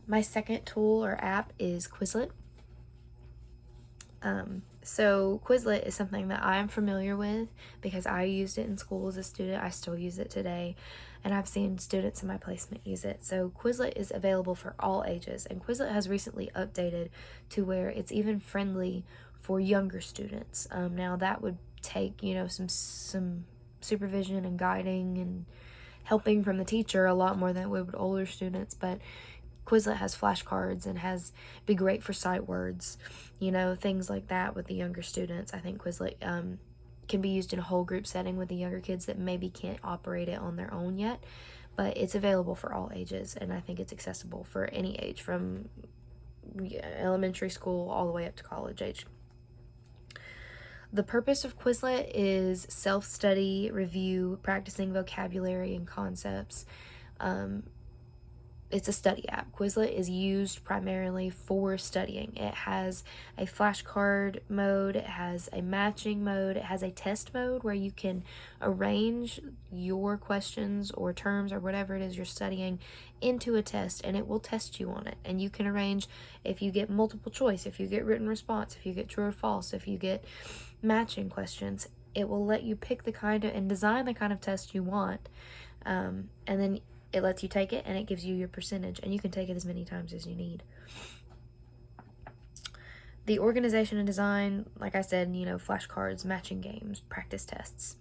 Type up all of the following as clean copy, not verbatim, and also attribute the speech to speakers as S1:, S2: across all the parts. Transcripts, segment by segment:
S1: My second tool or app is Quizlet. So Quizlet is something that I'm familiar with because I used it in school as a student. I still use it today, and I've seen students in my placement use it. So Quizlet is available for all ages, and Quizlet has recently updated to where it's even friendly for younger students. Now that would take, you know, some supervision and guiding and helping from the teacher a lot more than it would with older students, but Quizlet has flashcards and has be great for sight words, you know, things like that with the younger students. I think Quizlet can be used in a whole group setting with the younger kids that maybe can't operate it on their own yet, but it's available for all ages, and I think it's accessible for any age from elementary school all the way up to college age. The purpose of Quizlet is self-study, review, practicing vocabulary and concepts. It's a study app. Quizlet is used primarily for studying. It has a flashcard mode, it has a matching mode, it has a test mode where you can arrange your questions or terms or whatever it is you're studying into a test, and it will test you on it. And you can arrange if you get multiple choice, if you get written response, if you get true or false, if you get matching questions. It will let you pick the kind of and design the kind of test you want, and then it lets you take it and it gives you your percentage, and you can take it as many times as you need. The organization and design, like I said, you know, flashcards, matching games, practice tests.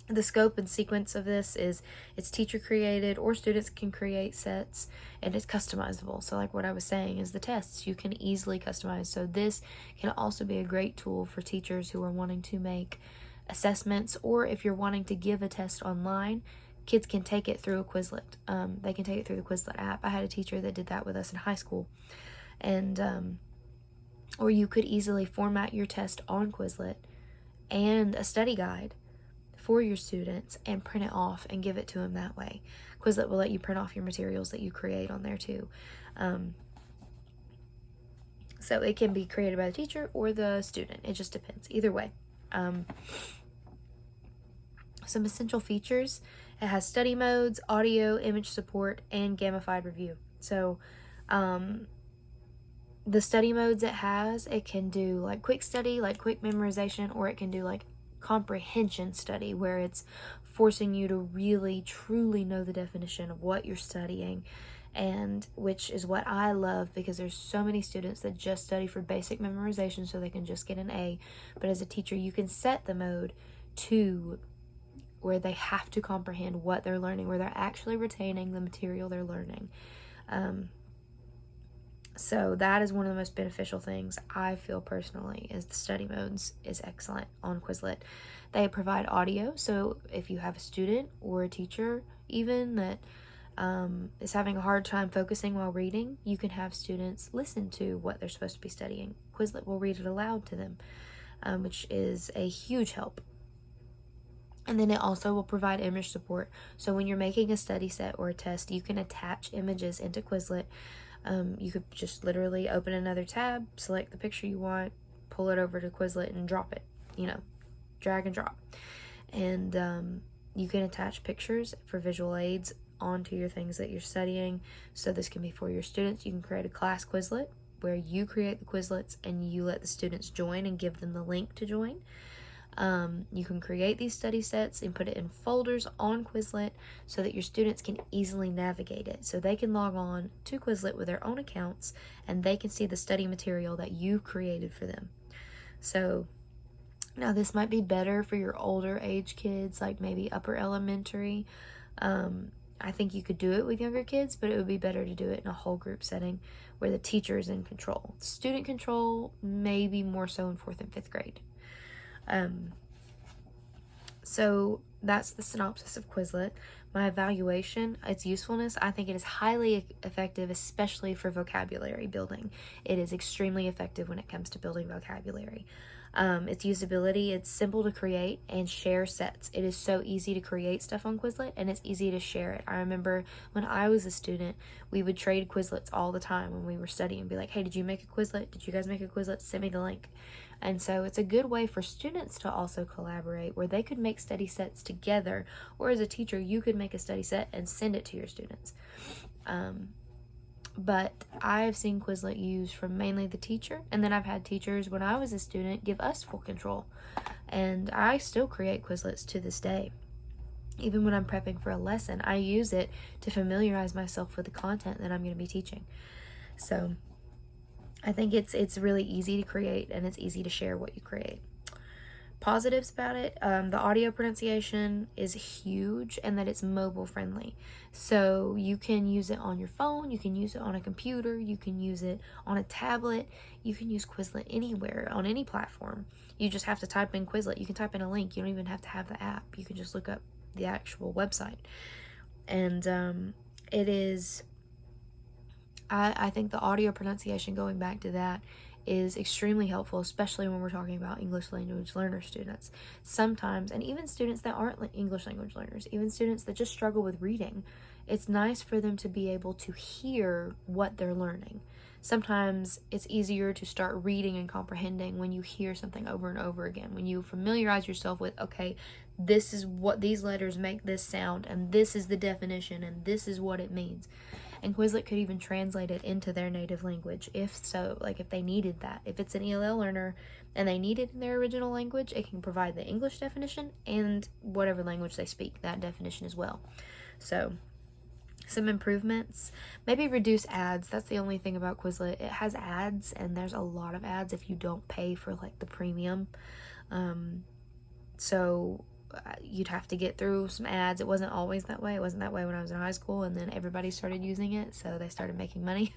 S1: The scope and sequence of this is it's teacher created, or students can create sets, and it's customizable. So like what I was saying is the tests you can easily customize. So this can also be a great tool for teachers who are wanting to make assessments, or if you're wanting to give a test online, kids can take it through a Quizlet. They can take it through the Quizlet app. I had a teacher that did that with us in high school. And or you could easily format your test on Quizlet and a study guide for your students and print it off and give it to them that way. Quizlet will let you print off your materials that you create on there too. So it can be created by the teacher or the student. It just depends. Either way. Some essential features. It has study modes, audio, image support, and gamified review. So the study modes it can do like quick study, like quick memorization, or it can do like comprehension study, where it's forcing you to really truly know the definition of what you're studying, and which is what I love, because there's so many students that just study for basic memorization so they can just get an A. But as a teacher, you can set the mode to where they have to comprehend what they're learning, where they're actually retaining the material they're learning. So that is one of the most beneficial things I feel personally, is the study modes is excellent on Quizlet. They provide audio, so if you have a student or a teacher even that is having a hard time focusing while reading, you can have students listen to what they're supposed to be studying. Quizlet will read it aloud to them, which is a huge help. And then it also will provide image support. So when you're making a study set or a test, you can attach images into Quizlet. You could just literally open another tab, select the picture you want, pull it over to Quizlet and drop it, you know, drag and drop. And you can attach pictures for visual aids onto your things that you're studying. So this can be for your students. You can create a class Quizlet where you create the Quizlets and you let the students join and give them the link to join. You can create these study sets and put it in folders on Quizlet so that your students can easily navigate it. So they can log on to Quizlet with their own accounts and they can see the study material that you created for them. So now this might be better for your older age kids, like maybe upper elementary. I think you could do it with younger kids, but it would be better to do it in a whole group setting where the teacher is in control. Student control, maybe more so in 4th and 5th grade. So that's the synopsis of Quizlet. My evaluation, its usefulness, I think it is highly effective, especially for vocabulary building. It is extremely effective when it comes to building vocabulary. Its usability, it's simple to create and share sets. It is so easy to create stuff on Quizlet, and it's easy to share it. I remember when I was a student, we would trade Quizlets all the time when we were studying. Be like, hey, did you make a Quizlet? Did you guys make a Quizlet? Send me the link. And so it's a good way for students to also collaborate, where they could make study sets together, or as a teacher, you could make a study set and send it to your students. But I've seen Quizlet used from mainly the teacher, and then I've had teachers when I was a student give us full control. And I still create Quizlets to this day. Even when I'm prepping for a lesson, I use it to familiarize myself with the content that I'm going to be teaching. So I think it's really easy to create, and it's easy to share what you create. Positives about it, the audio pronunciation is huge, and that it's mobile friendly. So you can use it on your phone, you can use it on a computer, you can use it on a tablet, you can use Quizlet anywhere, on any platform. You just have to type in Quizlet. You can type in a link. You don't even have to have the app. You can just look up the actual website. And it is, I think the audio pronunciation, going back to that, is extremely helpful, especially when we're talking about English language learner students. Sometimes, and even students that aren't English language learners, even students that just struggle with reading, it's nice for them to be able to hear what they're learning. Sometimes it's easier to start reading and comprehending when you hear something over and over again, when you familiarize yourself with, okay, this is what these letters make this sound, and this is the definition, and this is what it means. And Quizlet could even translate it into their native language, if so, like if they needed that. If it's an ELL learner and they need it in their original language, it can provide the English definition and whatever language they speak, that definition as well. So some improvements, maybe reduce ads. That's the only thing about Quizlet. It has ads, and there's a lot of ads if you don't pay for like the premium. So you'd have to get through some ads. It wasn't always that way. It wasn't that way when I was in high school, and then everybody started using it, so they started making money.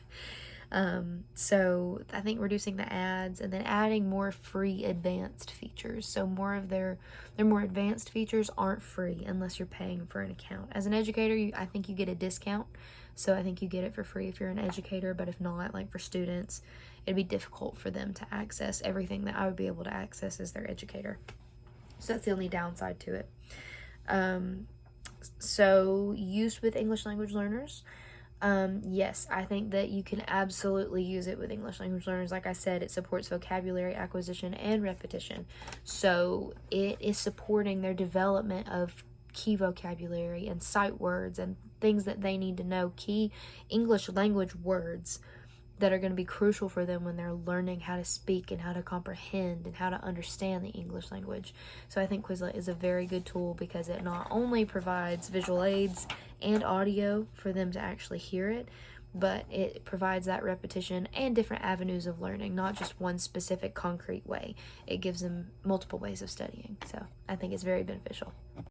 S1: So I think reducing the ads, and then adding more free advanced features. So more of their more advanced features aren't free unless you're paying for an account. As an educator, I think you get a discount. So I think you get it for free if you're an educator, but if not, like for students, it'd be difficult for them to access everything that I would be able to access as their educator. So that's the only downside to it. So use with English language learners. Yes, I think that you can absolutely use it with English language learners. Like I said, it supports vocabulary acquisition and repetition. So it is supporting their development of key vocabulary and sight words and things that they need to know, key English language words that are going to be crucial for them when they're learning how to speak and how to comprehend and how to understand the English language. So I think Quizlet is a very good tool because it not only provides visual aids and audio for them to actually hear it, but it provides that repetition and different avenues of learning, not just one specific concrete way. It gives them multiple ways of studying. So I think it's very beneficial.